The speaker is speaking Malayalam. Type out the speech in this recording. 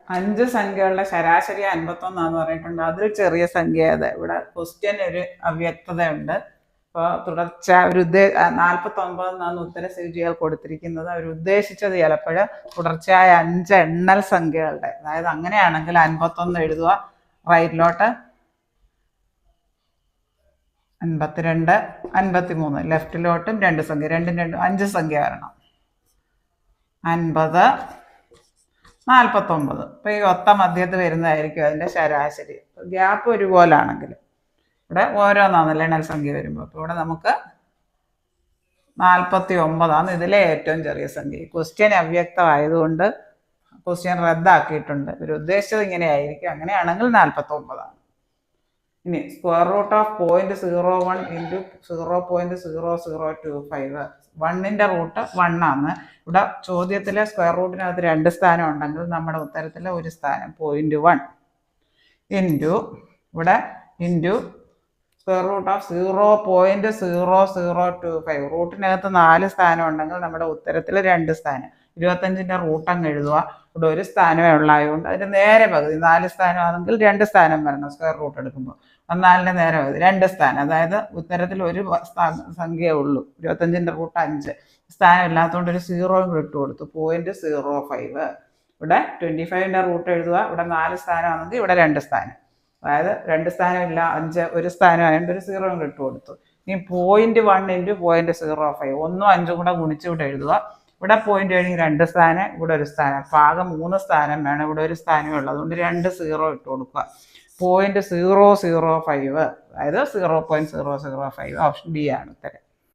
5 സംഖ്യകളുടെ ശരാശരി 51 പറഞ്ഞിട്ടുണ്ട്. അതിൽ ചെറിയ സംഖ്യ അത്. ഇവിടെ ക്വസ്റ്റ്യൻ ഒരു അവ്യക്തതയുണ്ട്. അപ്പോൾ തുടർച്ച ഒരു 49 ഉത്തരസൂചികൾ കൊടുത്തിരിക്കുന്നത്. അവർ ഉദ്ദേശിച്ചത് ചിലപ്പോൾ തുടർച്ചയായ 5 എണ്ണൽ സംഖ്യകളുടെ, അതായത് അങ്ങനെയാണെങ്കിൽ 51 എഴുതുക, റൈറ്റിലോട്ട് 52, 53, ലെഫ്റ്റിലോട്ടും 2 സംഖ്യ, 5 സംഖ്യ വരണം. 50, 49. അപ്പോൾ ഈ ഒത്ത മധ്യത്ത് വരുന്നതായിരിക്കും അതിൻ്റെ ശരാശരി. ഗ്യാപ്പ് ഒരുപോലാണെങ്കിൽ ഇവിടെ ഓരോന്നാണല്ലോ എണ്ണൽ സംഖ്യ വരുമ്പോൾ. അപ്പോൾ ഇവിടെ നമുക്ക് 49 ഇതിലെ ഏറ്റവും ചെറിയ സംഖ്യ. ക്വസ്റ്റ്യൻ അവ്യക്തമായതുകൊണ്ട് ക്വസ്റ്റ്യൻ റദ്ദാക്കിയിട്ടുണ്ട്. ഇവർ ഉദ്ദേശിച്ചത് ഇങ്ങനെയായിരിക്കും. അങ്ങനെയാണെങ്കിൽ 49. ഇനി സ്ക്വയർ റൂട്ട് ഓഫ് 0.01 ഇൻറ്റു 0.0025. 1ൻ്റെ റൂട്ട് 1 ആണ്. ഇവിടെ ചോദ്യത്തിലെ സ്ക്വയർ റൂട്ടിനകത്ത് 2 സ്ഥാനം ഉണ്ടെങ്കിൽ നമ്മുടെ ഉത്തരത്തിലെ ഒരു സ്ഥാനം 0.1 ഇൻറ്റു ഇവിടെ ഇൻറ്റു സ്ക്വയർ റൂട്ട് ഓഫ് 0.0025. റൂട്ടിനകത്ത് 4 സ്ഥാനം ഉണ്ടെങ്കിൽ നമ്മുടെ ഉത്തരത്തിൽ 2 സ്ഥാനം. 25ൻ്റെ റൂട്ട് അങ്ങ് എഴുതുക. ഇവിടെ ഒരു സ്ഥാനമേ ഉള്ളായതുകൊണ്ട് അതിൻ്റെ നേരെ പകുതി. 4 സ്ഥാനമാണെങ്കിൽ 2 സ്ഥാനം വരണം സ്ക്വയർ റൂട്ട് എടുക്കുമ്പോൾ. 4ൻ്റെ നേരെ പകുതി 2 സ്ഥാനം. അതായത് ഉത്തരത്തിൽ ഒരു സംഖ്യയേ ഉള്ളൂ. 25ൻ്റെ റൂട്ട് 5. സ്ഥാനം ഇല്ലാത്തതുകൊണ്ട് ഒരു 0 ഇട്ട് കൊടുത്തു, 0.05. ഇവിടെ 25ൻ്റെ റൂട്ട് എഴുതുക. ഇവിടെ 4 സ്ഥാനമാണെങ്കിൽ ഇവിടെ 2 സ്ഥാനം. അതായത് 2 സ്ഥാനമില്ല, 5 ഒരു സ്ഥാനം ആയതുകൊണ്ട് ഒരു 0 ഇട്ട് കൊടുത്തു. ഇനി 0.1 ഇൻറ്റു 0.05. 1ഉം 5ഉം കൂടെ ഗുണിച്ച് ഇവിടെ എഴുതുക. ഇവിടെ 0.7 2 സ്ഥാനം, ഇവിടെ ഒരു സ്ഥാനം. ആകെ 3 സ്ഥാനം വേണം. ഇവിടെ ഒരു സ്ഥാനമേ ഉള്ളൂ. അതുകൊണ്ട് 2 0 ഇട്ട് കൊടുക്കുക. 0.005, അതായത് 0.005. ഓപ്ഷൻ ബി ആണ് ഉത്തരം.